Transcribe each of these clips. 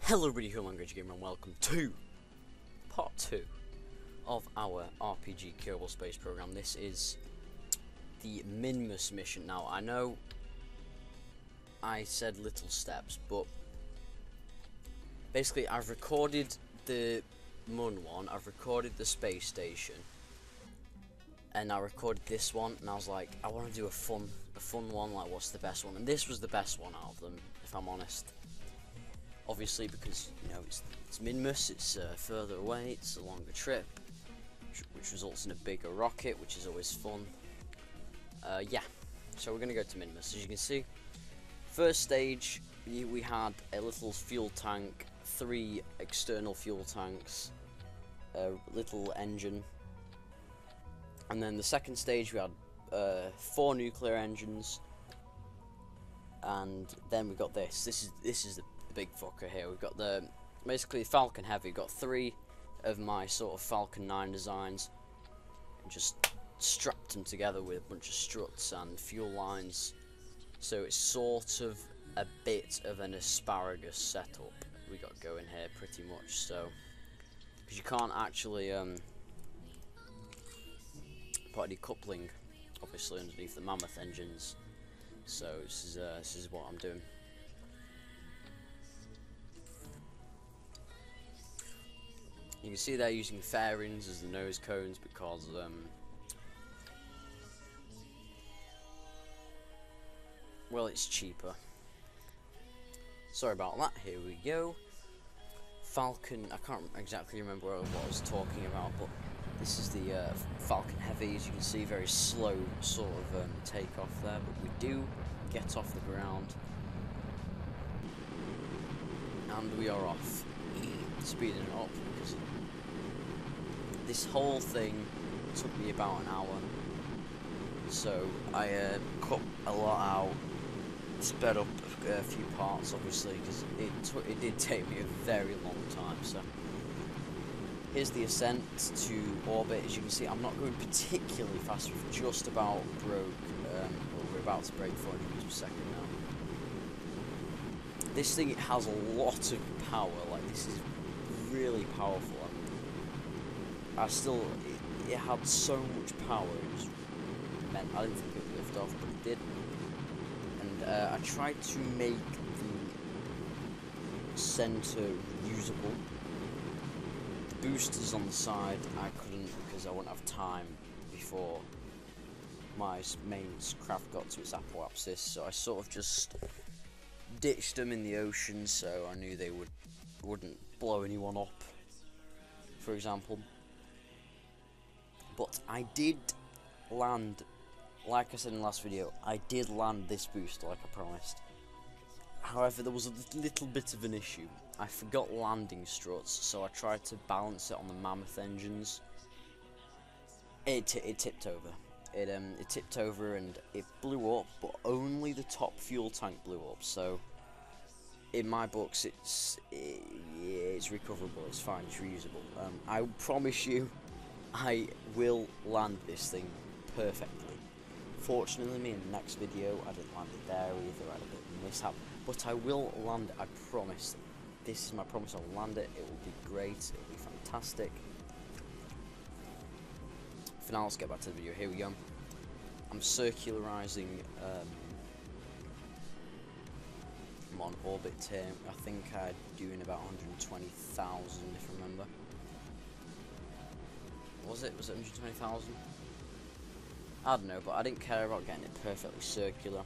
Hello everybody, here I'm Gamer and welcome to part 2 of our RPG Kerbal space program. This is the MINMUS mission. Now I know I said little steps, but basically I've recorded the MUN one, I've recorded the space station, and I recorded this one, and I was like, I want to do a fun one, like what's the best one, and this was the best one out of them, if I'm honest. Obviously, because you know it's MINMUS, it's further away, it's a longer trip, which results in a bigger rocket, which is always fun. Yeah, so we're gonna go to MINMUS. As you can see, first stage we had a little fuel tank, 3 external fuel tanks, a little engine, and then the second stage we had 4 nuclear engines, and then we got this. This is the big fucker here. We've got the basically Falcon Heavy. We've got 3 of my sort of Falcon 9 designs and just strapped them together with a bunch of struts and fuel lines, so it's sort of a bit of an asparagus setup we got going here pretty much. So because you can't actually put any coupling obviously underneath the Mammoth engines, so this is what I'm doing. You can see they're using fairings as the nose cones because well, it's cheaper. Sorry about that. Here we go. Falcon, I can't exactly remember what I was talking about, but this is the Falcon Heavy. As you can see, very slow sort of takeoff there, but we do get off the ground and we are off. Speeding it up because this whole thing took me about an hour, so I cut a lot out, sped up a few parts obviously because it did take me a very long time. So here's the ascent to orbit. As you can see, I'm not going particularly fast. We've just about broke, well, we're about to break 400 meters per second now. This thing, it has a lot of power. Like, this is really powerful. It had so much power, it was meant I didn't think it would lift off, but it did. And I tried to make the center usable. The boosters on the side I couldn't, because I wouldn't have time before my main craft got to its apoapsis, so I sort of just ditched them in the ocean, so I knew they wouldn't blow anyone up, for example. But I did land, like I said in the last video, I did land this booster like I promised. However, there was a little bit of an issue. I forgot landing struts, so I tried to balance it on the Mammoth engines. It tipped over. It tipped over and it blew up, but only the top fuel tank blew up. So in my books, it's recoverable. It's fine. It's reusable. I promise you, I will land this thing perfectly. Fortunately, in the next video, I didn't land it there either. I had a bit of a mishap, but I will land it. I promise. This is my promise. I'll land it. It will be great. It will be fantastic. For now, let's get back to the video. Here we go. I'm circularizing. I'm on orbit here. I think I'm doing about 120,000, if I remember. Was it 120,000? I don't know, but I didn't care about getting it perfectly circular.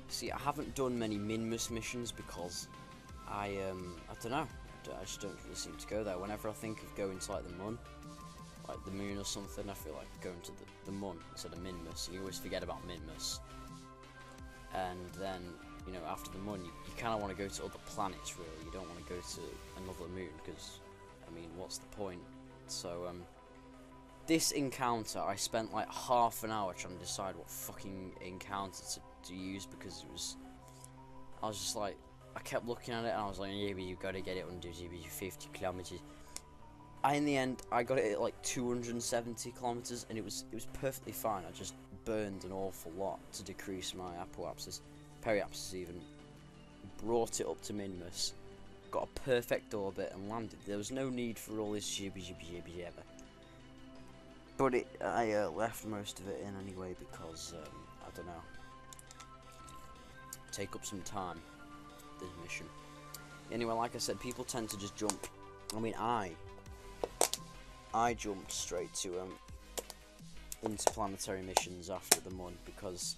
See, I haven't done many MINMUS missions because I don't know. I just don't really seem to go there. Whenever I think of going to like the MUN, like the moon or something, I feel like going to the MUN instead of MINMUS. You always forget about MINMUS. And then, you know, after the MUN, you kind of want to go to other planets, really. You don't want to go to another moon because, I mean, what's the point? So, this encounter, I spent like half an hour trying to decide what fucking encounter to use because I was just like, I kept looking at it and I was like, yeah, but you gotta get it under 50 kilometers. In the end, I got it at like 270 kilometers and it was perfectly fine. I just burned an awful lot to decrease my apoapsis, periapsis even. Brought it up to MINMUS, got a perfect orbit and landed. There was no need for all this jibber. But I left most of it in anyway because I don't know. Take up some time. This mission. Anyway, like I said, people tend to just jump. I mean, I jumped straight to interplanetary missions after the MUN because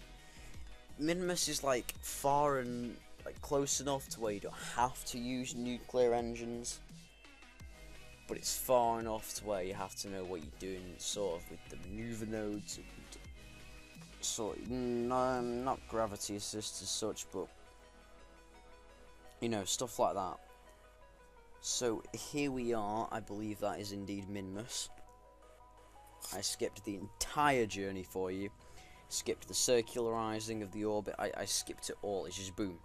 MINMUS is like far and like close enough to where you don't have to use nuclear engines, but it's far enough to where you have to know what you're doing, sort of with the maneuver nodes, and sort of, not gravity assist as such, but you know, stuff like that. So here we are. I believe that is indeed MINMUS. I skipped the entire journey for you. Skipped the circularizing of the orbit. I skipped it all. It's just boom.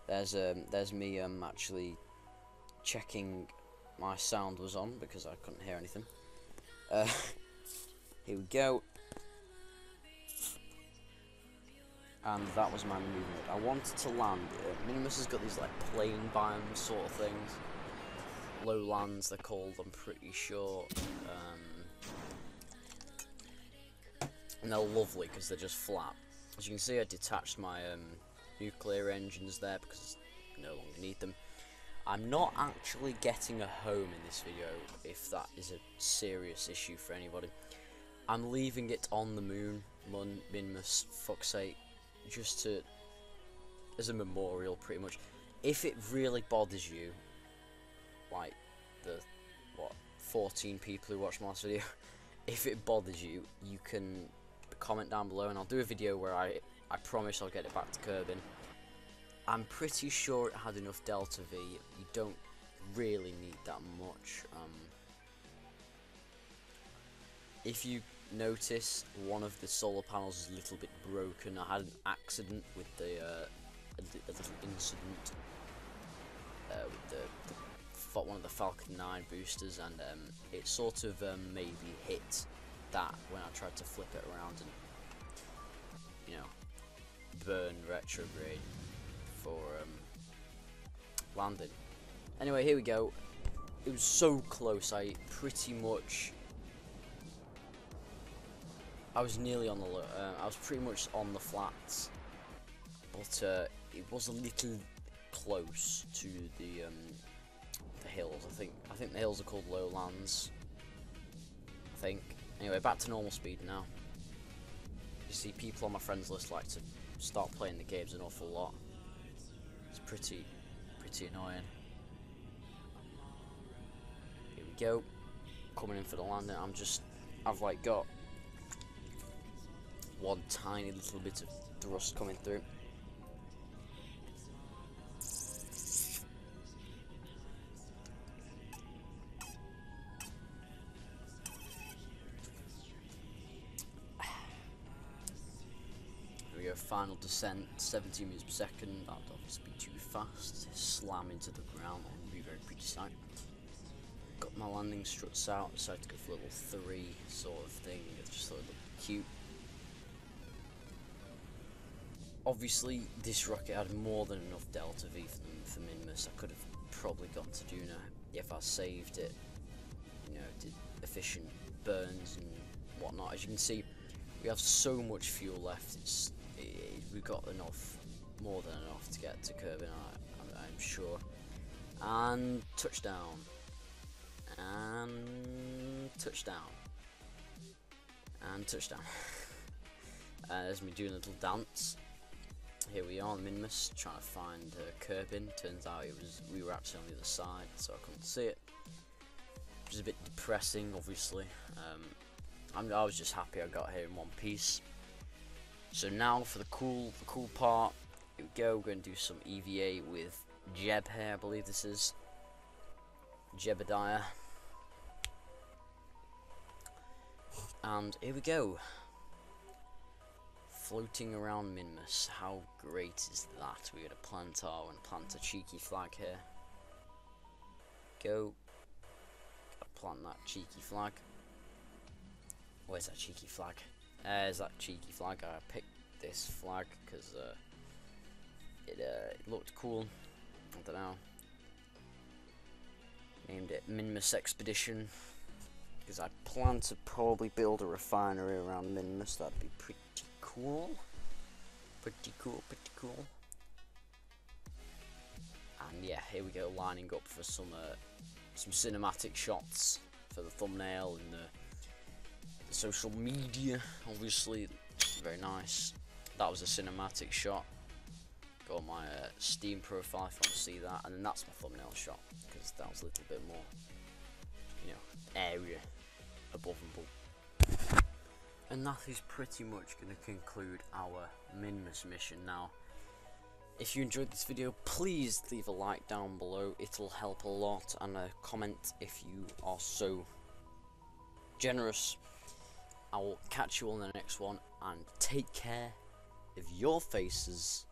There's me actually checking my sound was on because I couldn't hear anything. Here we go. And that was my movement. I wanted to land. MINMUS has got these like plane biome sort of things. Lowlands they're called, I'm pretty sure. And they're lovely because they're just flat. As you can see, I detached my nuclear engines there because I no longer need them. I'm not actually getting a home in this video, if that is a serious issue for anybody. I'm leaving it on the moon, MINMUS, fuck's sake, just to, as a memorial pretty much. If it really bothers you, like the, 14 people who watched my last video, if it bothers you, you can comment down below and I'll do a video where I promise I'll get it back to Kerbin. I'm pretty sure it had enough Delta V. You don't really need that much. If you notice, one of the solar panels is a little bit broken. I had an accident with the a little incident with one of the Falcon 9 boosters, and it sort of maybe hit that when I tried to flip it around and, you know, burn retrograde for landing. Anyway, here we go. It was so close. I was nearly on the I was pretty much on the flats, but it was a little close to the hills. I think the hills are called lowlands. I think. Anyway, back to normal speed now. You see, people on my friends list like to start playing the games an awful lot. It's pretty annoying. Here we go. Coming in for the landing. I've like got one tiny little bit of thrust coming through. Final descent, 17 meters per second. That would obviously be too fast. Slam into the ground. That would be very pretty sight. Got my landing struts out. Decided to go for level 3 sort of thing. I just thought it looked cute. Obviously, this rocket had more than enough Delta V for MINMUS. I could have probably got to Duna if I saved it. You know, did efficient burns and whatnot. As you can see, we have so much fuel left. We've got enough, more than enough to get to Kerbin, I'm sure. And touchdown. And touchdown. And touchdown. There's me doing a little dance. Here we are, MINMUS, trying to find Kerbin. Turns out we were actually on the other side, so I couldn't see it. Which is a bit depressing, obviously. I was just happy I got here in one piece. So now for the cool part. Here we go. We're going to do some EVA with Jeb here, I believe this is. Jebediah. And here we go. Floating around MINMUS. How great is that? We're going to plant a cheeky flag here. Go. Gotta plant that cheeky flag. Where's that cheeky flag? There's that cheeky flag. I picked this flag because it looked cool. I don't know. Named it MINMUS Expedition, because I plan to probably build a refinery around MINMUS. That'd be pretty cool. Pretty cool. And yeah, here we go, lining up for some cinematic shots for the thumbnail and the social media. Obviously, very nice. That was a cinematic shot. Go on my Steam profile if you want to see that, and then that's my thumbnail shot, because that was a little bit more, you know, area above and below. And that is pretty much going to conclude our MINMUS mission. Now, if you enjoyed this video, please leave a like down below. It'll help a lot, and a comment if you are so generous. I will catch you on the next one, and take care of your faces.